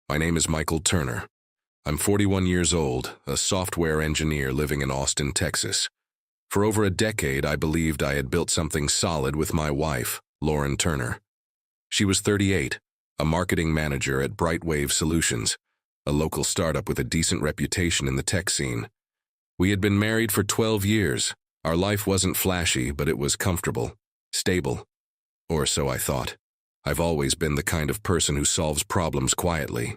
My name is Michael Turner. I'm 41 years old, a software engineer living in Austin, Texas. For over a decade, I believed I had built something solid with my wife, Lauren Turner. She was 38, a marketing manager at Brightwave Solutions, a local startup with a decent reputation in the tech scene. We had been married for 12 years. Our life wasn't flashy, but it was comfortable, stable. Or so I thought. I've always been the kind of person who solves problems quietly.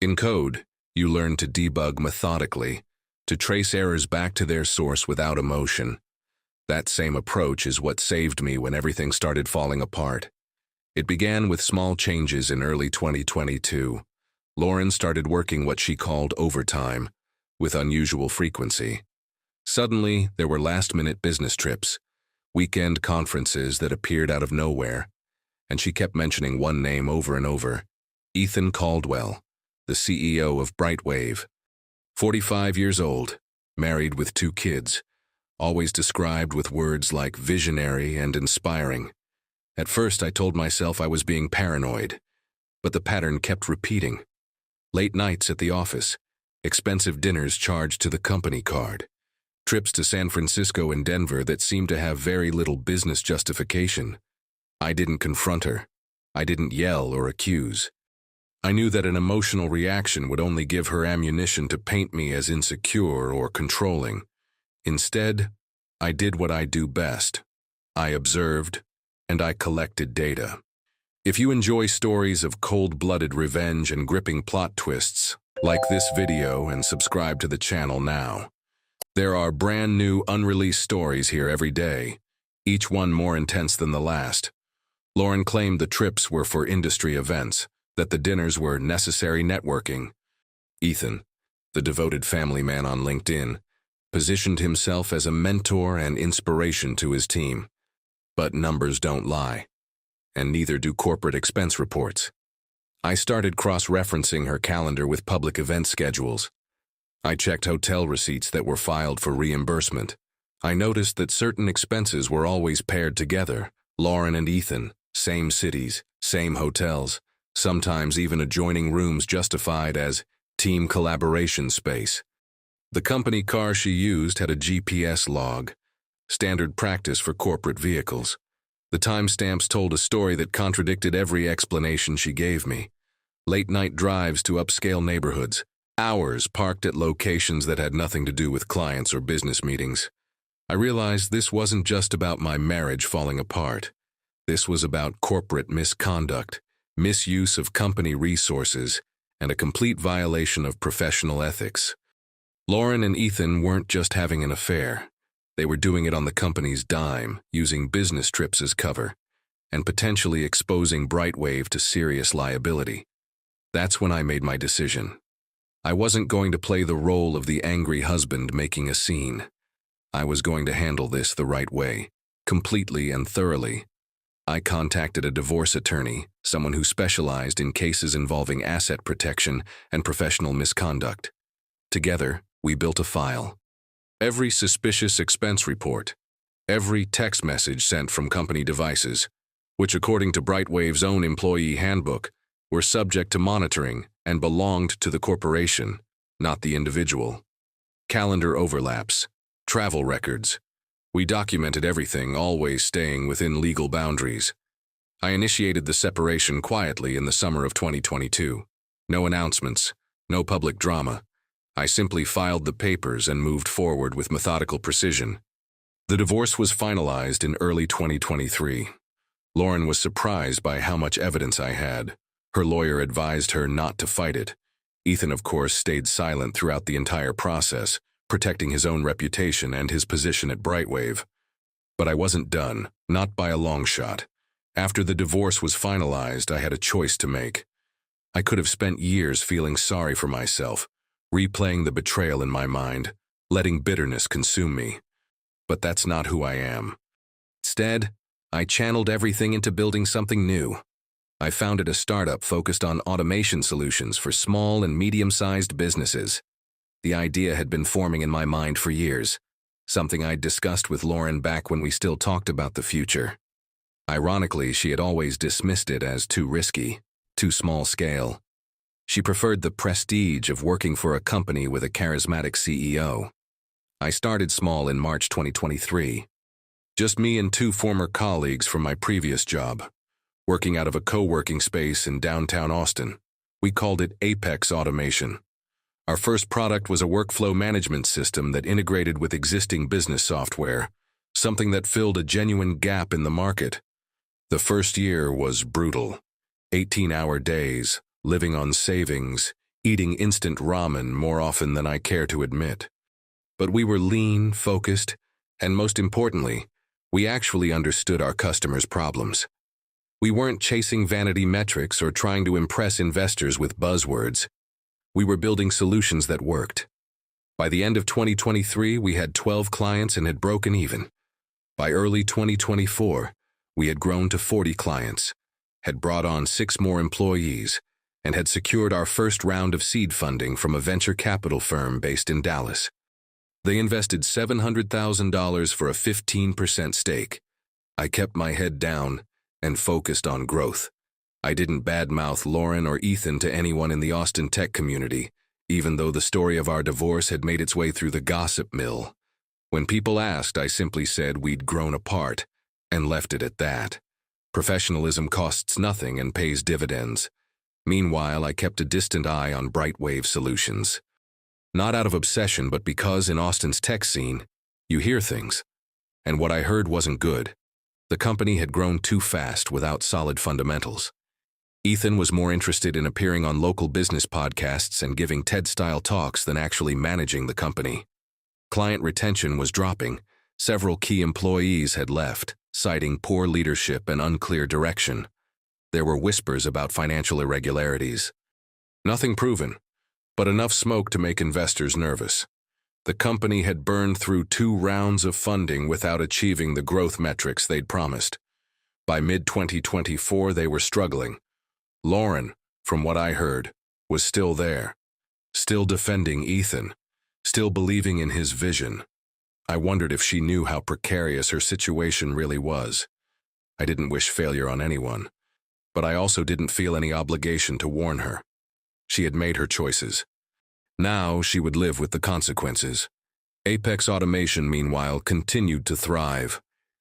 In code, you learn to debug methodically, to trace errors back to their source without emotion. That same approach is what saved me when everything started falling apart. It began with small changes in early 2022. Lauren started working what she called overtime, with unusual frequency. Suddenly, there were last-minute business trips, weekend conferences that appeared out of nowhere, and she kept mentioning one name over and over: Ethan Caldwell, the CEO of Brightwave. 45 years old, married with 2 kids, always described with words like visionary and inspiring. At first, I told myself I was being paranoid, but the pattern kept repeating. Late nights at the office, expensive dinners charged to the company card, trips to San Francisco and Denver that seemed to have very little business justification. I didn't confront her. I didn't yell or accuse. I knew that an emotional reaction would only give her ammunition to paint me as insecure or controlling. Instead, I did what I do best. I observed, and I collected data. If you enjoy stories of cold-blooded revenge and gripping plot twists, like this video and subscribe to the channel now. There are brand new unreleased stories here every day, each one more intense than the last. Lauren claimed the trips were for industry events, that the dinners were necessary networking. Ethan, the devoted family man on LinkedIn, positioned himself as a mentor and inspiration to his team. But numbers don't lie, and neither do corporate expense reports. I started cross-referencing her calendar with public event schedules. I checked hotel receipts that were filed for reimbursement. I noticed that certain expenses were always paired together: Lauren and Ethan, same cities, same hotels, sometimes even adjoining rooms justified as team collaboration space. The company car she used had a GPS log, standard practice for corporate vehicles. The timestamps told a story that contradicted every explanation she gave me. Late-night drives to upscale neighborhoods, hours parked at locations that had nothing to do with clients or business meetings. I realized this wasn't just about my marriage falling apart. This was about corporate misconduct, misuse of company resources, and a complete violation of professional ethics. Lauren and Ethan weren't just having an affair. They were doing it on the company's dime, using business trips as cover, and potentially exposing Brightwave to serious liability. That's when I made my decision. I wasn't going to play the role of the angry husband making a scene. I was going to handle this the right way, completely and thoroughly. I contacted a divorce attorney, someone who specialized in cases involving asset protection and professional misconduct. Together, we built a file. Every suspicious expense report, every text message sent from company devices, which according to Brightwave's own employee handbook, were subject to monitoring and belonged to the corporation, not the individual. Calendar overlaps, travel records. We documented everything, always staying within legal boundaries. I initiated the separation quietly in the summer of 2022. No announcements, no public drama. I simply filed the papers and moved forward with methodical precision. The divorce was finalized in early 2023. Lauren was surprised by how much evidence I had. Her lawyer advised her not to fight it. Ethan, of course, stayed silent throughout the entire process, protecting his own reputation and his position at Brightwave. But I wasn't done, not by a long shot. After the divorce was finalized, I had a choice to make. I could have spent years feeling sorry for myself, replaying the betrayal in my mind, letting bitterness consume me. But that's not who I am. Instead, I channeled everything into building something new. I founded a startup focused on automation solutions for small and medium-sized businesses. The idea had been forming in my mind for years, something I'd discussed with Lauren back when we still talked about the future. Ironically, she had always dismissed it as too risky, too small scale. She preferred the prestige of working for a company with a charismatic CEO. I started small in March 2023. Just me and two former colleagues from my previous job, working out of a co-working space in downtown Austin. We called it Apex Automation. Our first product was a workflow management system that integrated with existing business software, something that filled a genuine gap in the market. The first year was brutal. 18-hour days, living on savings, eating instant ramen more often than I care to admit. But we were lean, focused, and most importantly, we actually understood our customers' problems. We weren't chasing vanity metrics or trying to impress investors with buzzwords. We were building solutions that worked. By the end of 2023, we had 12 clients and had broken even. By early 2024, we had grown to 40 clients, had brought on 6 more employees, and had secured our first round of seed funding from a venture capital firm based in Dallas. They invested $700,000 for a 15% stake. I kept my head down and focused on growth. I didn't badmouth Lauren or Ethan to anyone in the Austin tech community, even though the story of our divorce had made its way through the gossip mill. When people asked, I simply said we'd grown apart, and left it at that. Professionalism costs nothing and pays dividends. Meanwhile, I kept a distant eye on Brightwave Solutions. Not out of obsession, but because in Austin's tech scene, you hear things. And what I heard wasn't good. The company had grown too fast without solid fundamentals. Ethan was more interested in appearing on local business podcasts and giving TED-style talks than actually managing the company. Client retention was dropping. Several key employees had left, citing poor leadership and unclear direction. There were whispers about financial irregularities. Nothing proven, but enough smoke to make investors nervous. The company had burned through 2 rounds of funding without achieving the growth metrics they'd promised. By mid-2024, they were struggling. Lauren, from what I heard, was still there, still defending Ethan, still believing in his vision. I wondered if she knew how precarious her situation really was. I didn't wish failure on anyone, but I also didn't feel any obligation to warn her. She had made her choices. Now she would live with the consequences. Apex Automation, meanwhile, continued to thrive.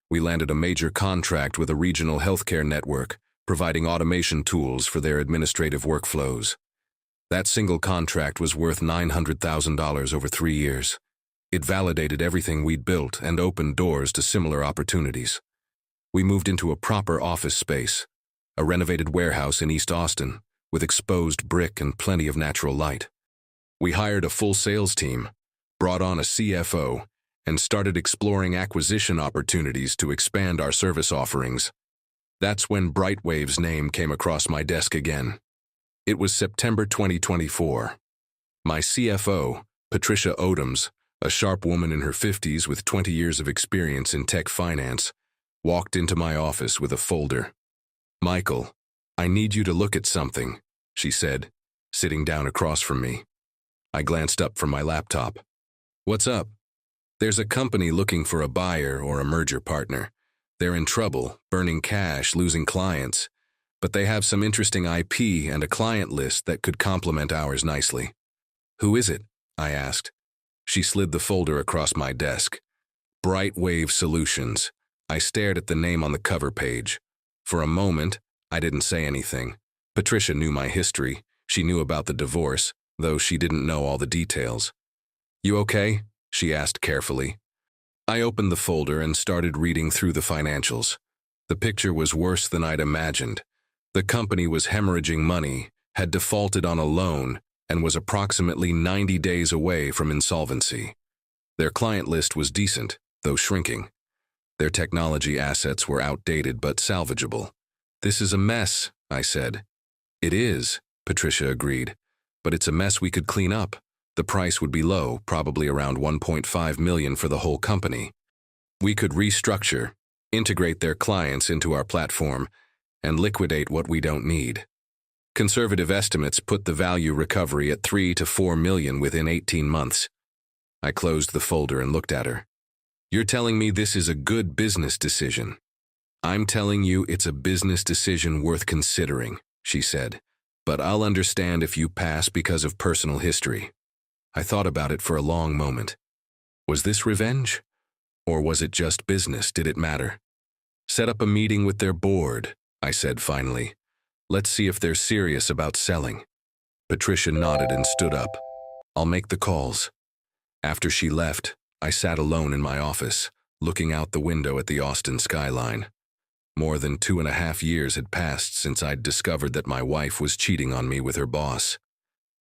We landed a major contract with a regional healthcare network, providing automation tools for their administrative workflows. That single contract was worth $900,000 over 3 years. It validated everything we'd built and opened doors to similar opportunities. We moved into a proper office space, a renovated warehouse in East Austin, with exposed brick and plenty of natural light. We hired a full sales team, brought on a CFO, and started exploring acquisition opportunities to expand our service offerings. That's when Brightwave's name came across my desk again. It was September 2024. My CFO, Patricia Odoms, a sharp woman in her 50s with 20 years of experience in tech finance, walked into my office with a folder. "Michael, I need you to look at something," she said, sitting down across from me. I glanced up from my laptop. "What's up?" "There's a company looking for a buyer or a merger partner. They're in trouble, burning cash, losing clients, but they have some interesting IP and a client list that could complement ours nicely." "Who is it?" I asked. She slid the folder across my desk. Brightwave Solutions. I stared at the name on the cover page. For a moment, I didn't say anything. Patricia knew my history. She knew about the divorce, though she didn't know all the details. "You okay?" she asked carefully. I opened the folder and started reading through the financials. The picture was worse than I'd imagined. The company was hemorrhaging money, had defaulted on a loan, and was approximately 90 days away from insolvency. Their client list was decent, though shrinking. Their technology assets were outdated but salvageable. "This is a mess," I said. "It is," Patricia agreed, "but it's a mess we could clean up. The price would be low, probably around $1.5 million for the whole company. We could restructure, integrate their clients into our platform, and liquidate what we don't need. Conservative estimates put the value recovery at $3 to $4 million within 18 months. I closed the folder and looked at her. "You're telling me this is a good business decision?" "I'm telling you it's a business decision worth considering," she said. but I'll understand if you pass because of personal history." I thought about it for a long moment. Was this revenge? Or was it just business? Did it matter? "Set up a meeting with their board," I said finally. "Let's see if they're serious about selling." Patricia nodded and stood up. "I'll make the calls." After she left, I sat alone in my office, looking out the window at the Austin skyline. More than 2.5 years had passed since I'd discovered that my wife was cheating on me with her boss.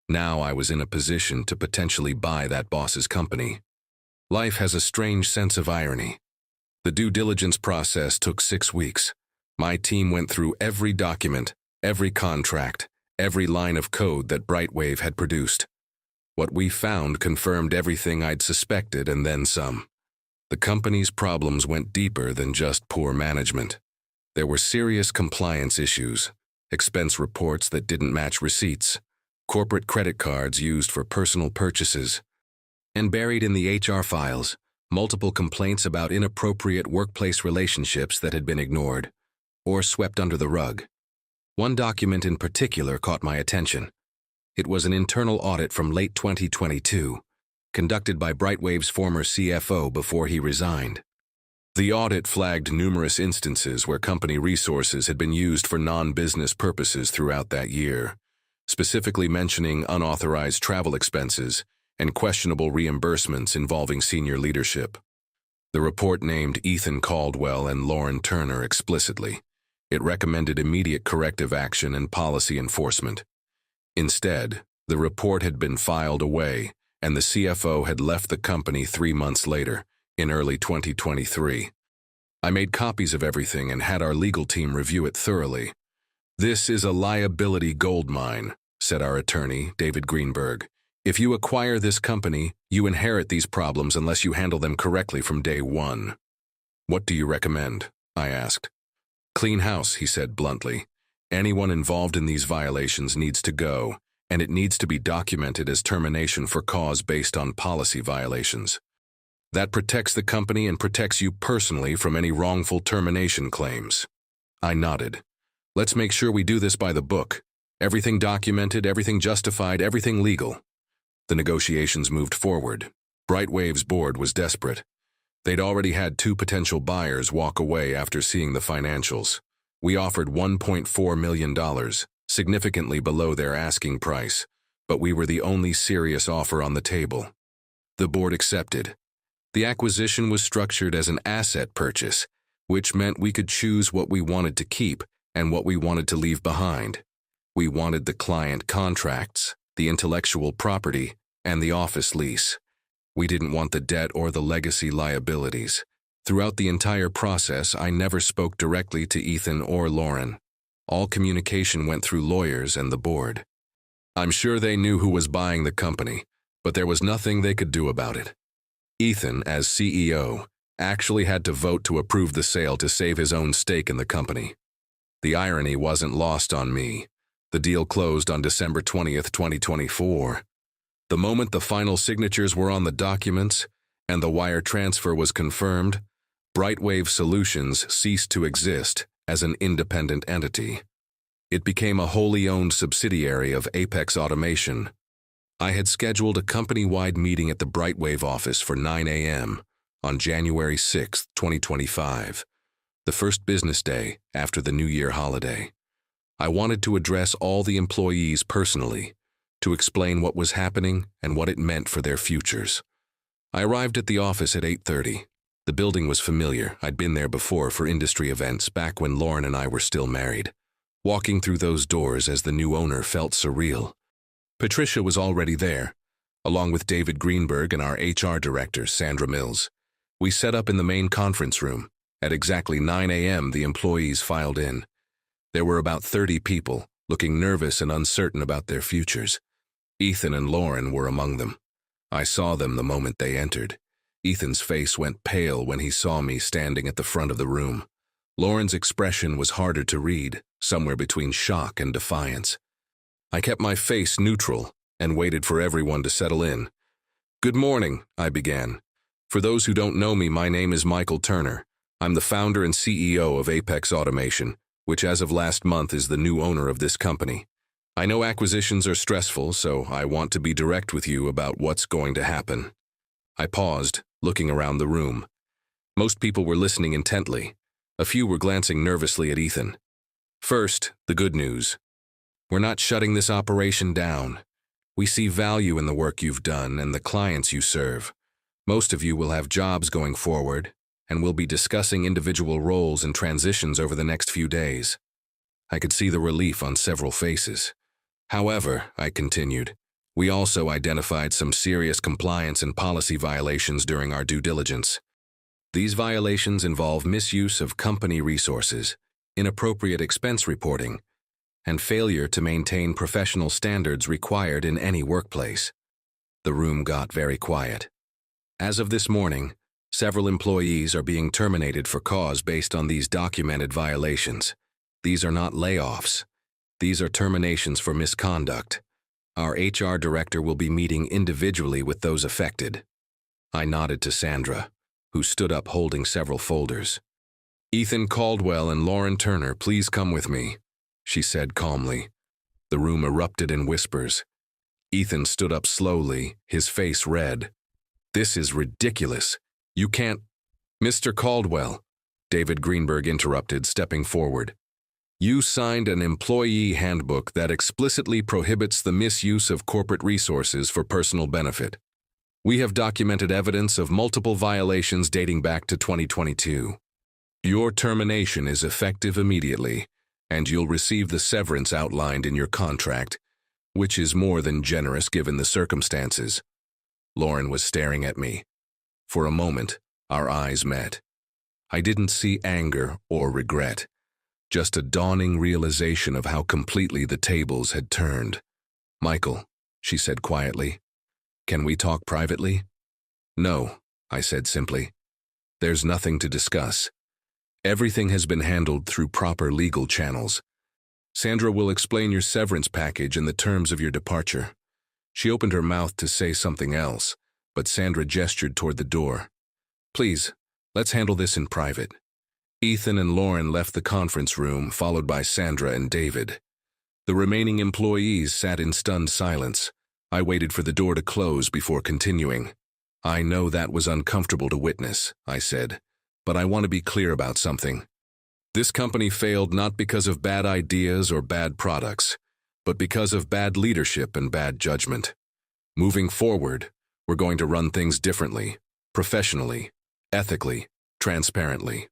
Now I was in a position to potentially buy that boss's company. Life has a strange sense of irony. The due diligence process took 6 weeks. My team went through every document, every contract, every line of code that Brightwave had produced. What we found confirmed everything I'd suspected and then some. The company's problems went deeper than just poor management. There were serious compliance issues, expense reports that didn't match receipts, corporate credit cards used for personal purchases, and buried in the HR files, multiple complaints about inappropriate workplace relationships that had been ignored or swept under the rug. One document in particular caught my attention. It was an internal audit from late 2022, conducted by Brightwave's former CFO before he resigned. The audit flagged numerous instances where company resources had been used for non-business purposes throughout that year, specifically mentioning unauthorized travel expenses and questionable reimbursements involving senior leadership. The report named Ethan Caldwell and Lauren Turner explicitly. It recommended immediate corrective action and policy enforcement. Instead, the report had been filed away, and the CFO had left the company 3 months later, in early 2023. I made copies of everything and had our legal team review it thoroughly. "This is a liability goldmine," said our attorney, David Greenberg. "If you acquire this company, you inherit these problems unless you handle them correctly from day one." "What do you recommend?" I asked. "Clean house," he said bluntly. "Anyone involved in these violations needs to go, and it needs to be documented as termination for cause based on policy violations. That protects the company and protects you personally from any wrongful termination claims." I nodded. "Let's make sure we do this by the book. Everything documented, everything justified, everything legal." The negotiations moved forward. Brightwave's board was desperate. They'd already had 2 potential buyers walk away after seeing the financials. We offered $1.4 million, significantly below their asking price, but we were the only serious offer on the table. The board accepted. The acquisition was structured as an asset purchase, which meant we could choose what we wanted to keep and what we wanted to leave behind. We wanted the client contracts, the intellectual property, and the office lease. We didn't want the debt or the legacy liabilities. Throughout the entire process, I never spoke directly to Ethan or Lauren. All communication went through lawyers and the board. I'm sure they knew who was buying the company, but there was nothing they could do about it. Ethan, as CEO, actually had to vote to approve the sale to save his own stake in the company. The irony wasn't lost on me. The deal closed on December 20th, 2024. The moment the final signatures were on the documents and the wire transfer was confirmed, Brightwave Solutions ceased to exist as an independent entity. It became a wholly owned subsidiary of Apex Automation. I had scheduled a company-wide meeting at the Brightwave office for 9 a.m. on January 6, 2025, the first business day after the New Year holiday. I wanted to address all the employees personally, to explain what was happening and what it meant for their futures. I arrived at the office at 8:30. The building was familiar. I'd been there before for industry events back when Lauren and I were still married. Walking through those doors as the new owner felt surreal. Patricia was already there, along with David Greenberg and our HR director, Sandra Mills. We set up in the main conference room. At exactly 9 a.m., the employees filed in. There were about 30 people, looking nervous and uncertain about their futures. Ethan and Lauren were among them. I saw them the moment they entered. Ethan's face went pale when he saw me standing at the front of the room. Lauren's expression was harder to read, somewhere between shock and defiance. I kept my face neutral and waited for everyone to settle in. "Good morning," I began. "For those who don't know me, my name is Michael Turner. I'm the founder and CEO of Apex Automation, which as of last month is the new owner of this company. I know acquisitions are stressful, so I want to be direct with you about what's going to happen. I paused, looking around the room. Most people were listening intently. A few were glancing nervously at Ethan. First, the good news. We're not shutting this operation down. We see value in the work you've done and the clients you serve. Most of you will have jobs going forward, and we'll be discussing individual roles and transitions over the next few days. I could see the relief on several faces. However, I continued, we also identified some serious compliance and policy violations during our due diligence. These violations involve misuse of company resources, inappropriate expense reporting, and failure to maintain professional standards required in any workplace. The room got very quiet. As of this morning, several employees are being terminated for cause based on these documented violations. These are not layoffs. These are terminations for misconduct. Our HR director will be meeting individually with those affected. I nodded to Sandra, who stood up holding several folders. Ethan Caldwell and Lauren Turner, please come with me, she said calmly. The room erupted in whispers. Ethan stood up slowly, his face red. This is ridiculous. You can't— Mr. Caldwell, David Greenberg interrupted, stepping forward. You signed an employee handbook that explicitly prohibits the misuse of corporate resources for personal benefit. We have documented evidence of multiple violations dating back to 2022. Your termination is effective immediately, and you'll receive the severance outlined in your contract, which is more than generous given the circumstances. Lauren was staring at me. For a moment, our eyes met. I didn't see anger or regret, just a dawning realization of how completely the tables had turned. Michael, she said quietly, can we talk privately? No, I said simply. There's nothing to discuss. Everything has been handled through proper legal channels. Sandra will explain your severance package and the terms of your departure. She opened her mouth to say something else, but Sandra gestured toward the door. Please, let's handle this in private. Ethan and Lauren left the conference room, followed by Sandra and David. The remaining employees sat in stunned silence. I waited for the door to close before continuing. I know that was uncomfortable to witness, I said, but I want to be clear about something. This company failed not because of bad ideas or bad products, but because of bad leadership and bad judgment. Moving forward, we're going to run things differently, professionally, ethically, transparently.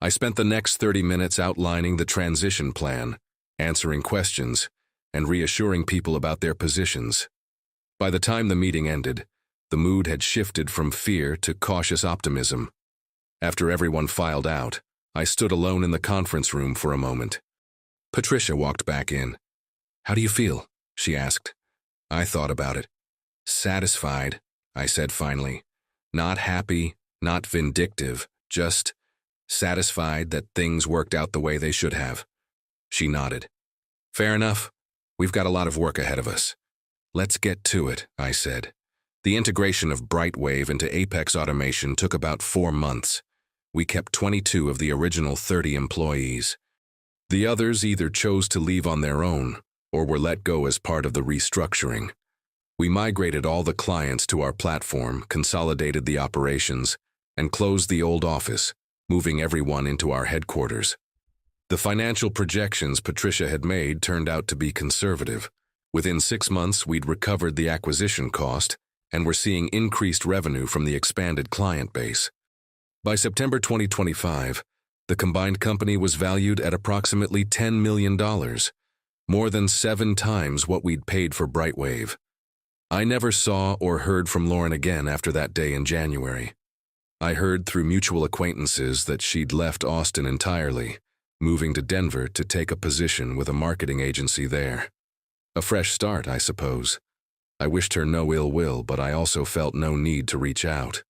I spent the next 30 minutes outlining the transition plan, answering questions, and reassuring people about their positions. By the time the meeting ended, the mood had shifted from fear to cautious optimism. After everyone filed out, I stood alone in the conference room for a moment. Patricia walked back in. How do you feel? She asked. I thought about it. Satisfied, I said finally. Not happy, not vindictive, just satisfied that things worked out the way they should have. She nodded. Fair enough. We've got a lot of work ahead of us. Let's get to it, I said. The integration of Brightwave into Apex Automation took about 4 months. We kept 22 of the original 30 employees. The others either chose to leave on their own or were let go as part of the restructuring. We migrated all the clients to our platform, consolidated the operations, and closed the old office, moving everyone into our headquarters. The financial projections Patricia had made turned out to be conservative. Within 6 months, we'd recovered the acquisition cost and were seeing increased revenue from the expanded client base. By September 2025, the combined company was valued at approximately $10 million, more than 7 times what we'd paid for Brightwave. I never saw or heard from Lauren again after that day in January. I heard through mutual acquaintances that she'd left Austin entirely, moving to Denver to take a position with a marketing agency there. A fresh start, I suppose. I wished her no ill will, but I also felt no need to reach out.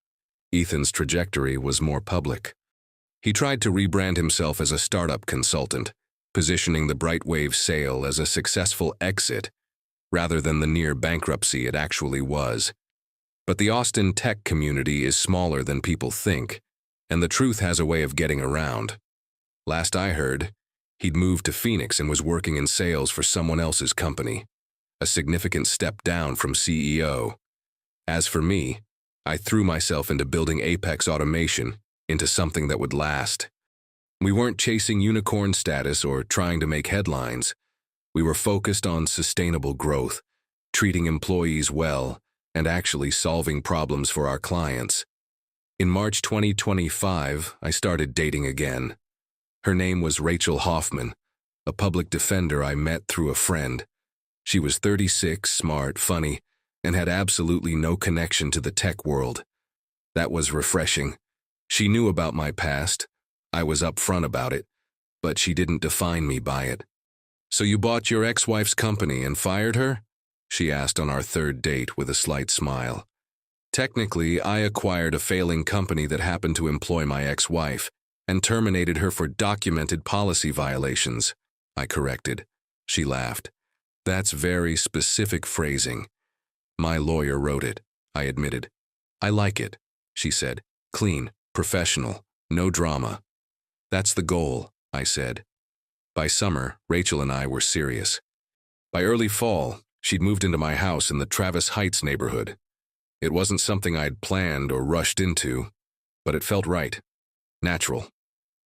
Ethan's trajectory was more public. He tried to rebrand himself as a startup consultant, positioning the Brightwave sale as a successful exit rather than the near bankruptcy it actually was. But the Austin tech community is smaller than people think, and the truth has a way of getting around. Last I heard, He'd moved to Phoenix and was working in sales for someone else's company, a significant step down from CEO. As for me, I threw myself into building Apex Automation into something that would last. We weren't chasing unicorn status or trying to make headlines. We were focused on sustainable growth, treating employees well, and actually solving problems for our clients. In March 2025, I started dating again. Her name was Rachel Hoffman, a public defender I met through a friend. She was 36, smart, funny, and had absolutely no connection to the tech world. That was refreshing. She knew about my past. I was upfront about it, but she didn't define me by it. "So you bought your ex-wife's company and fired her?" she asked on our third date with a slight smile. "Technically, I acquired a failing company that happened to employ my ex-wife and terminated her for documented policy violations," I corrected. She laughed. "That's very specific phrasing." "My lawyer wrote it," I admitted. "I like it," she said. "Clean, professional, no drama." "That's the goal," I said. By summer, Rachel and I were serious. By early fall, she'd moved into my house in the Travis Heights neighborhood. It wasn't something I'd planned or rushed into, but it felt right, natural,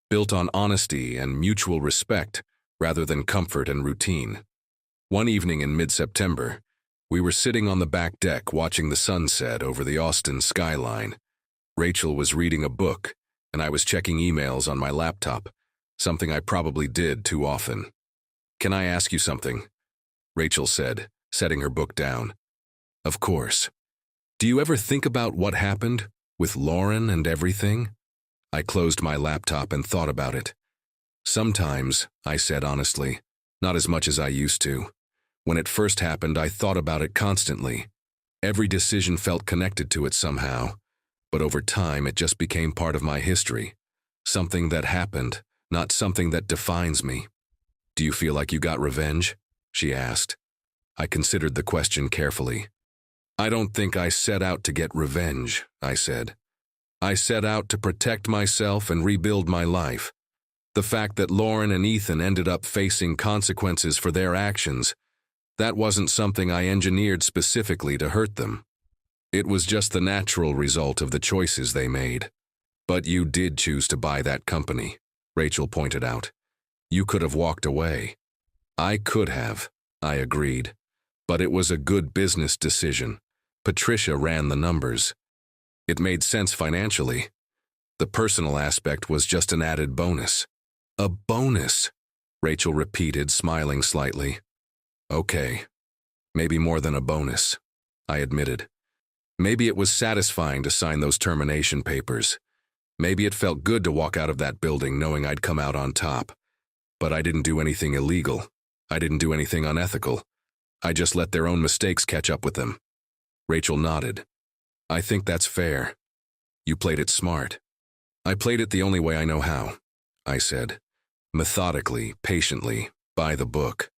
built on honesty and mutual respect rather than comfort and routine. One evening in mid-September, we were sitting on the back deck watching the sunset over the Austin skyline. Rachel was reading a book, and I was checking emails on my laptop, something I probably did too often. "Can I ask you something?" Rachel said, setting her book down. "Of course. Do you ever think about what happened with Lauren and everything?" I closed my laptop and thought about it. "Sometimes," I said honestly, "not as much as I used to. When it first happened, I thought about it constantly. Every decision felt connected to it somehow, but over time it just became part of my history. Something that happened, not something that defines me." "Do you feel like you got revenge?" she asked. I considered the question carefully. "I don't think I set out to get revenge," I said. "I set out to protect myself and rebuild my life. The fact that Lauren and Ethan ended up facing consequences for their actions, that wasn't something I engineered specifically to hurt them. It was just the natural result of the choices they made." "But you did choose to buy that company," Rachel pointed out. "You could have walked away." "I could have," I agreed. "But it was a good business decision. Patricia ran the numbers. It made sense financially. The personal aspect was just an added bonus." "A bonus," Rachel repeated, smiling slightly. "Okay, maybe more than a bonus," I admitted. "Maybe it was satisfying to sign those termination papers. Maybe it felt good to walk out of that building knowing I'd come out on top. But I didn't do anything illegal. I didn't do anything unethical. I just let their own mistakes catch up with them." Rachel nodded. "I think that's fair. You played it smart." "I played it the only way I know how," I said. "Methodically, patiently, by the book."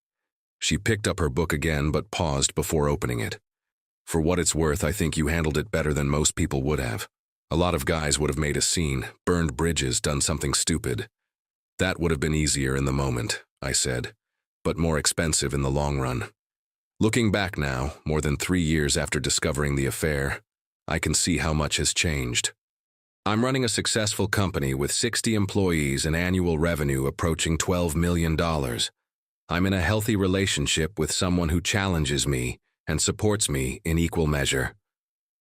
She picked up her book again but paused before opening it. "For what it's worth, I think you handled it better than most people would have. A lot of guys would have made a scene, burned bridges, done something stupid. That would have been easier in the moment," I said, "but more expensive in the long run." Looking back now, more than 3 years after discovering the affair, I can see how much has changed. I'm running a successful company with 60 employees and annual revenue approaching $12 million. I'm in a healthy relationship with someone who challenges me and supports me in equal measure.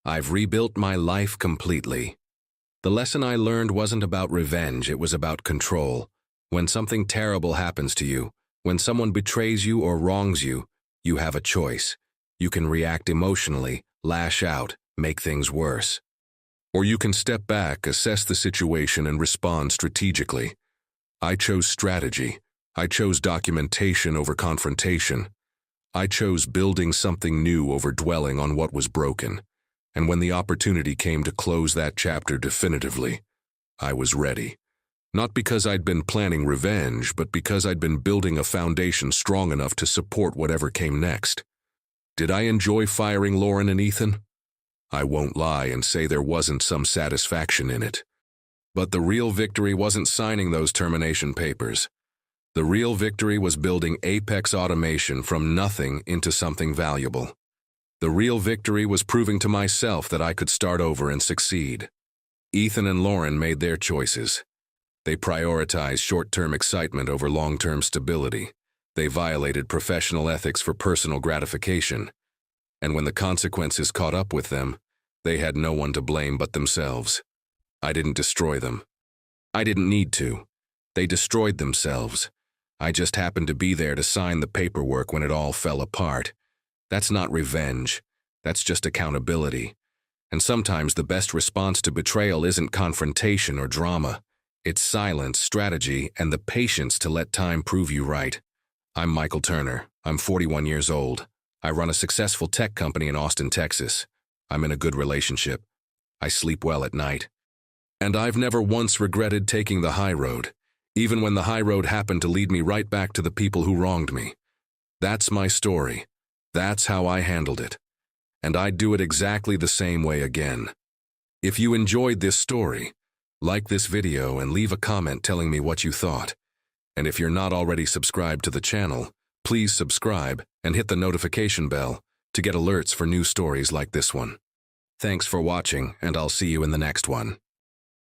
I've rebuilt my life completely. The lesson I learned wasn't about revenge, it was about control. When something terrible happens to you, when someone betrays you or wrongs you, you have a choice. You can react emotionally, lash out, make things worse. Or you can step back, assess the situation, and respond strategically. I chose strategy. I chose documentation over confrontation. I chose building something new over dwelling on what was broken. And when the opportunity came to close that chapter definitively, I was ready. Not because I'd been planning revenge, but because I'd been building a foundation strong enough to support whatever came next. Did I enjoy firing Lauren and Ethan? I won't lie and say there wasn't some satisfaction in it. But the real victory wasn't signing those termination papers. The real victory was building apex automation from nothing into something valuable. The real victory was proving to myself that I could start over and succeed. Ethan and Lauren made their choices. They prioritized short-term excitement over long-term stability. They violated professional ethics for personal gratification. And when the consequences caught up with them, they had no one to blame but themselves. I didn't destroy them. I didn't need to. They destroyed themselves. I just happened to be there to sign the paperwork when it all fell apart. That's not revenge. That's just accountability. And sometimes the best response to betrayal isn't confrontation or drama. It's silence, strategy, and the patience to let time prove you right. I'm Michael Turner. I'm 41 years old. I run a successful tech company in Austin, Texas. I'm in a good relationship. I sleep well at night. And I've never once regretted taking the high road, even when the high road happened to lead me right back to the people who wronged me. That's my story. That's how I handled it. And I'd do it exactly the same way again. If you enjoyed this story, like this video and leave a comment telling me what you thought. And if you're not already subscribed to the channel, please subscribe and hit the notification bell to get alerts for new stories like this one. Thanks for watching, and I'll see you in the next one.